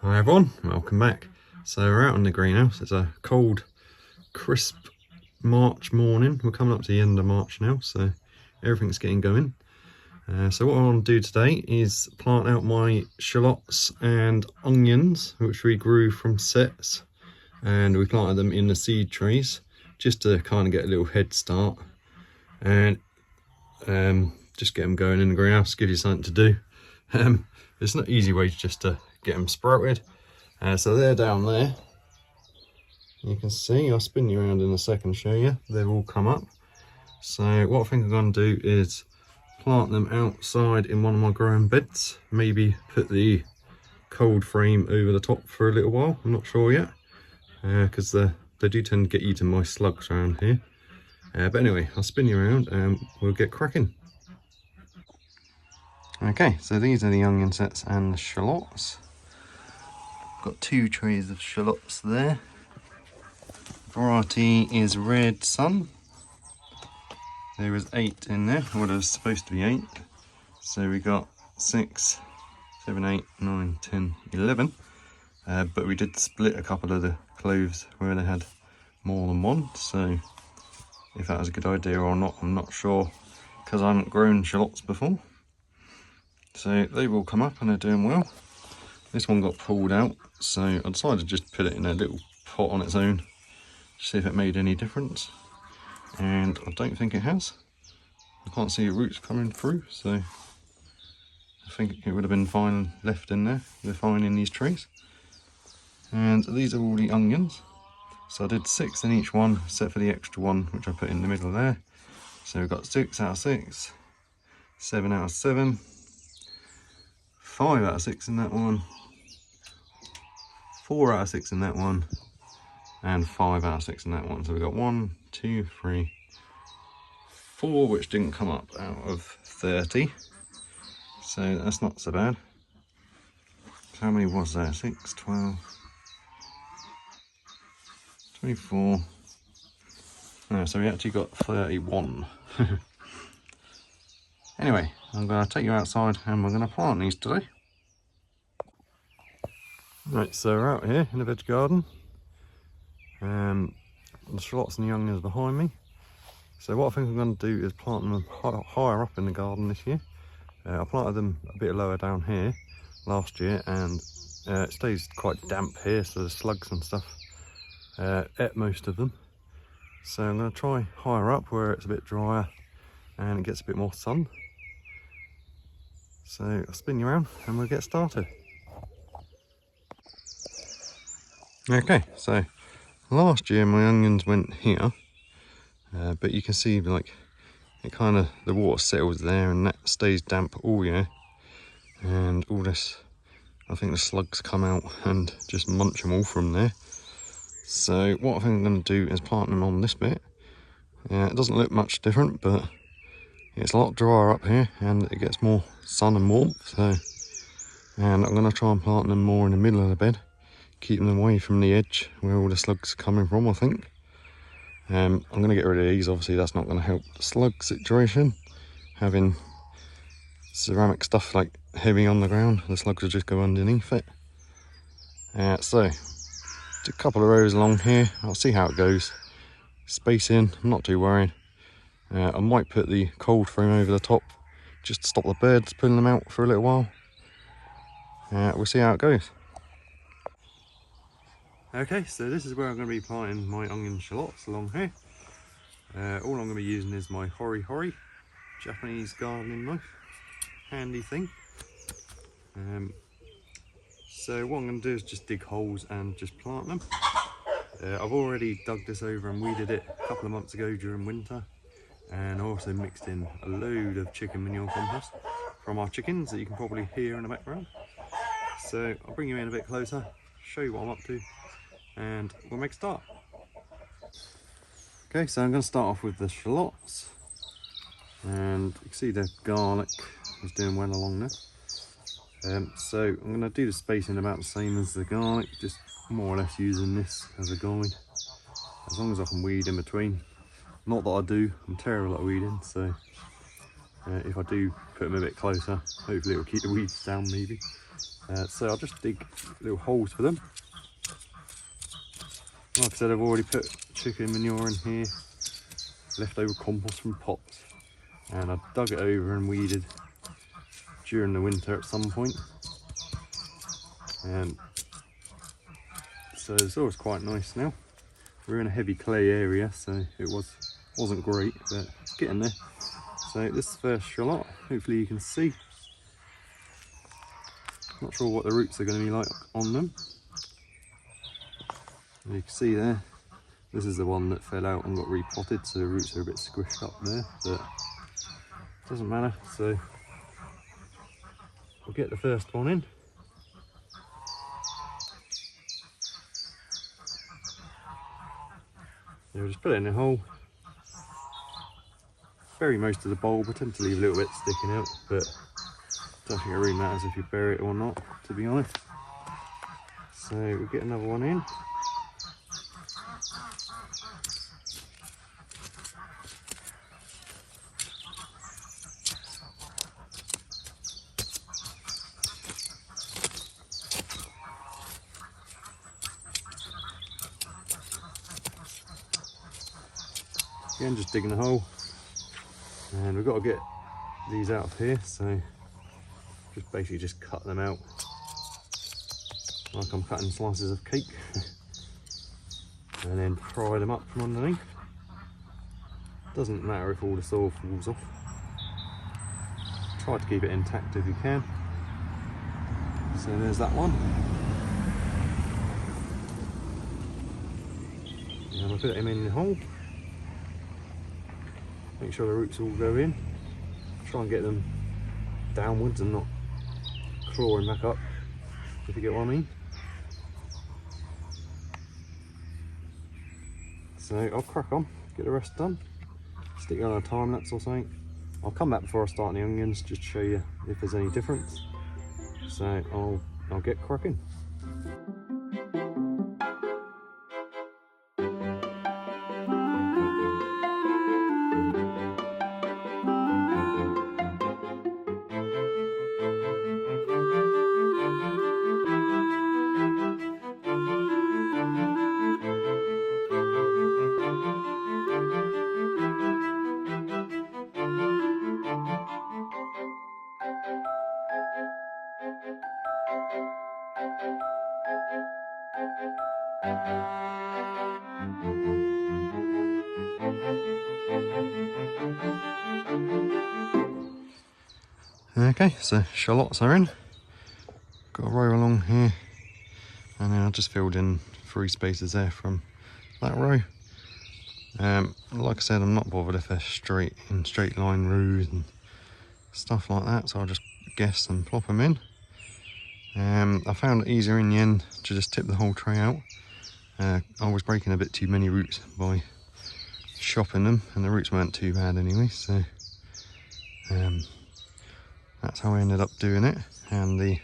Hi everyone, welcome back. So we're out in the greenhouse. It's a cold, crisp March morning. We're coming up to the end of March now, so everything's getting going. So what I want to do today is plant out my shallots and onions, which we grew from sets, and we planted them in the seed trays just to kind of get a little head start and just get them going in the greenhouse, give you something to do. It's not an easy way just to get them sprouted. So they're down there. You can see, I'll spin you around in a second, show you. They've all come up. So what I think I'm going to do is plant them outside in one of my growing beds. Maybe put the cold frame over the top for a little while. I'm not sure yet, because they do tend to get eaten by slugs around here. But anyway, I'll spin you around and we'll get cracking. Okay, so these are the onion sets and the shallots. Got 2 trays of shallots there. Variety is Red Sun. There was 8 in there, well there was supposed to be 8. So we got 6, 7, 8, 9, 10, 11. But we did split a couple of the cloves where they had more than one. So if that was a good idea or not, I'm not sure, because I haven't grown shallots before. So they've all come up and they're doing well. This one got pulled out, so I decided to just put it in a little pot on its own, see if it made any difference. And I don't think it has. I can't see the roots coming through, so I think it would have been fine left in there. They're fine in these trays. And these are all the onions. So I did 6 in each one, except for the extra one, which I put in the middle there. So we've got 6 out of 6, 7 out of 7, 5 out of 6 in that one, 4 out of 6 in that one, and 5 out of 6 in that one. So we've got 1, 2, 3, 4 which didn't come up out of 30. So that's not so bad. So how many was there? 6, 12, 24. No, so we actually got 31. Anyway, I'm going to take you outside and we're going to plant these today. Right, so we're out here in the veg garden. The shallots and the onions behind me. So what I think I'm going to do is plant them higher up in the garden this year. I planted them a bit lower down here last year, and it stays quite damp here, so the slugs and stuff ate most of them. So I'm going to try higher up where it's a bit drier and it gets a bit more sun. So I'll spin you around and we'll get started. Okay, so last year my onions went here, but you can see like it kind of, the water settles there and that stays damp all year, and all this, I think the slugs come out and just munch them all from there. So what I think I'm going to do is plant them on this bit. It doesn't look much different, but it's a lot drier up here and it gets more sun and warmth. So, and I'm going to try and plant them more in the middle of the bed, keeping them away from the edge where all the slugs are coming from, I think. I'm going to get rid of these, obviously that's not going to help the slug situation. Having ceramic stuff like heavy on the ground, the slugs will just go underneath it. So, a couple of rows along here, I'll see how it goes. Spacing, I'm not too worried. I might put the cold frame over the top, just to stop the birds pulling them out for a little while. We'll see how it goes. Okay, so this is where I'm going to be planting my onion shallots along here. All I'm going to be using is my Hori Hori Japanese gardening knife, handy thing. So what I'm going to do is just dig holes and just plant them. I've already dug this over and weeded it a couple of months ago during winter, and I also mixed in a load of chicken manure compost from our chickens that you can probably hear in the background. So I'll bring you in a bit closer, show you what I'm up to, and we'll make a start. Okay, so I'm going to start off with the shallots, and you can see the garlic is doing well along there. So I'm going to do the spacing about the same as the garlic, just more or less using this as a guide, as long as I can weed in between. Not that I do, I'm terrible at weeding, so if I do put them a bit closer, hopefully it will keep the weeds down maybe. So I'll just dig little holes for them. Like I said, I've already put chicken manure in here, leftover compost from pots, and I've dug it over and weeded during the winter at some point. So it's always quite nice now. We're in a heavy clay area, so it wasn't great, but it's getting there. So this is the first shallot. Hopefully you can see. Not sure what the roots are going to be like on them. And you can see there, this is the one that fell out and got repotted, so the roots are a bit squished up there, but doesn't matter. So we'll get the first one in. We'll just put it in a hole. Bury most of the bulb. I tend to leave a little bit sticking out, but I don't think it really matters if you bury it or not, to be honest. So we'll get another one in. Again, just digging a hole, and we've got to get these out of here, so just basically just cut them out like I'm cutting slices of cake and then pry them up from underneath. Doesn't matter if all the soil falls off, try to keep it intact if you can. So there's that one, and I'll put him in the hole. Make sure the roots all go in. Try and get them downwards and not clawing back up, if you get what I mean. So I'll crack on, get the rest done. Stick it on a time lapse or something. I'll come back before I start the onions just to show you if there's any difference. So I'll get cracking. Okay, so shallots are in. Got a row along here, and then I just filled in 3 spaces there from that row. Like I said, I'm not bothered if they're straight line rows and stuff like that, so I'll just guess and plop them in. I found it easier in the end to just tip the whole tray out. I was breaking a bit too many roots by chopping them, and the roots weren't too bad anyway, so that's how I ended up doing it, and the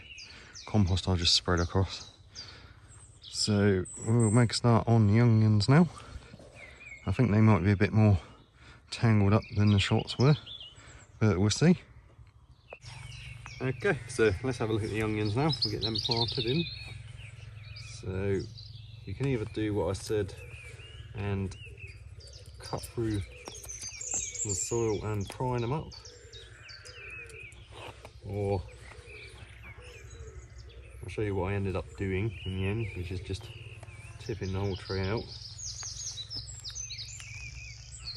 compost I just spread across. So we'll make a start on the onions now. I think they might be a bit more tangled up than the shallots were, but we'll see. Okay, so let's have a look at the onions now. We'll get them planted in. So you can either do what I said and cut through the soil and pry them up, or I'll show you what I ended up doing in the end, which is just tipping the whole tray out.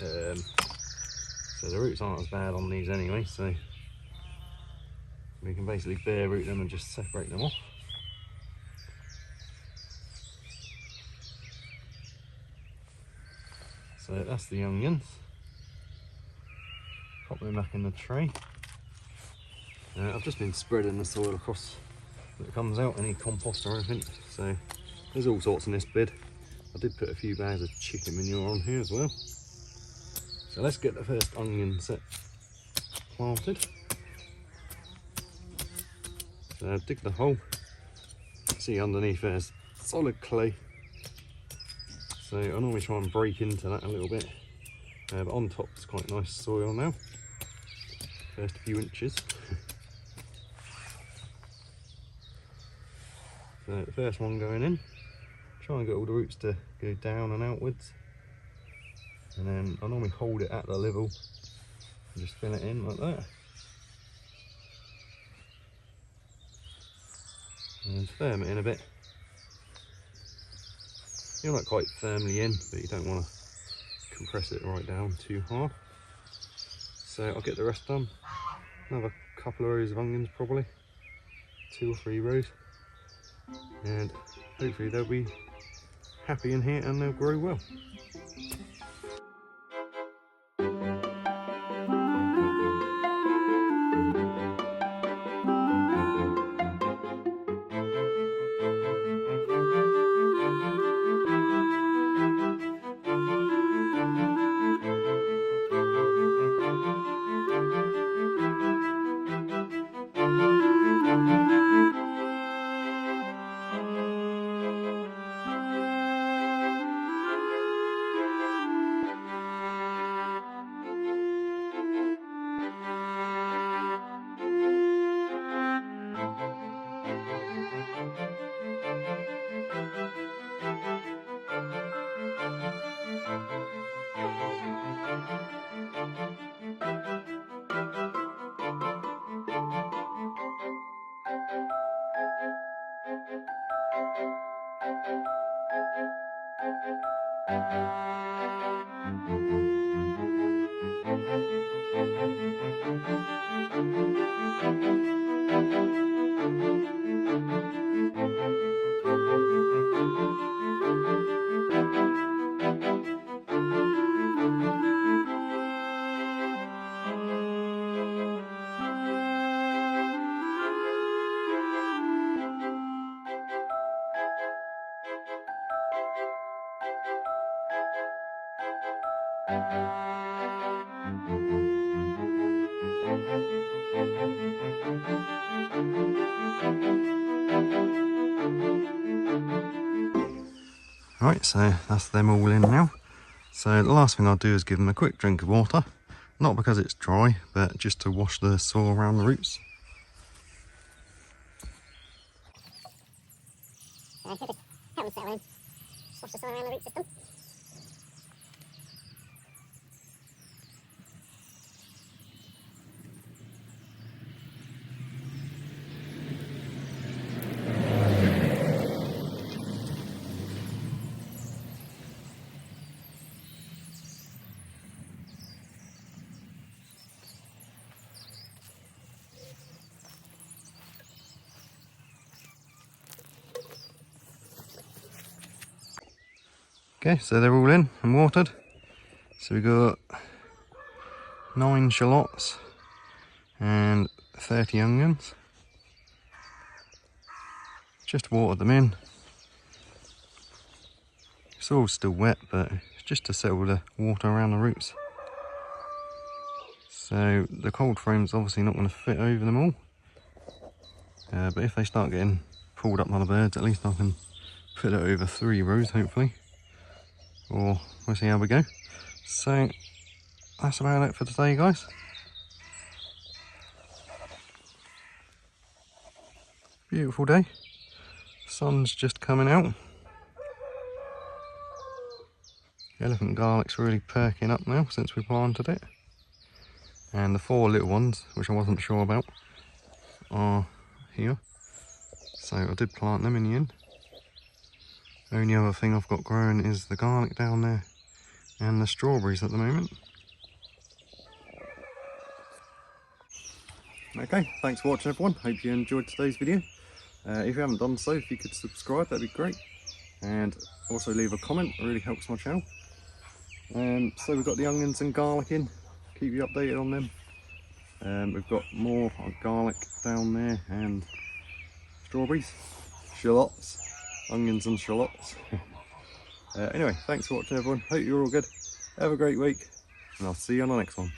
So the roots aren't as bad on these anyway, so we can basically bare root them and just separate them off. So that's the onions. Pop them back in the tray. I've just been spreading the soil across that it comes out, any compost or anything. So there's all sorts in this bed. I did put a few bags of chicken manure on here as well. So let's get the first onion set planted. So dig the hole. See underneath there's solid clay. So I normally try and break into that a little bit. But on top it's quite nice soil now. First few inches. So the first one going in, try and get all the roots to go down and outwards, and then I normally hold it at the level and just fill it in like that. And firm it in a bit. You're not quite firmly in, but you don't want to compress it right down too hard. So I'll get the rest done. Another couple of rows of onions probably, 2 or 3 rows, and hopefully they'll be happy in here and they'll grow well. Right, so that's them all in now. So the last thing I'll do is give them a quick drink of water, not because it's dry, but just to wash the soil around the roots. Help them settle in. Wash the soil around the root system. Okay, so they're all in and watered. So we got 9 shallots and 30 onions. Just watered them in. It's all still wet, but it's just to settle the water around the roots. So the cold frame's obviously not going to fit over them all. But if they start getting pulled up by the birds, at least I can put it over 3 rows hopefully. Or we'll see how we go. So that's about it for today, guys. Beautiful day. Sun's just coming out. Elephant garlic's really perking up now since we planted it. And the 4 little ones, which I wasn't sure about, are here. So I did plant them in the end. Only other thing I've got growing is the garlic down there and the strawberries at the moment. Okay, thanks for watching everyone. Hope you enjoyed today's video. If you haven't done so, if you could subscribe, that'd be great. And also leave a comment, it really helps my channel. So we've got the onions and garlic in, keep you updated on them. We've got more garlic down there and strawberries, shallots, onions and shallots. Anyway, thanks for watching everyone, hope you're all good. Have a great week and I'll see you on the next one.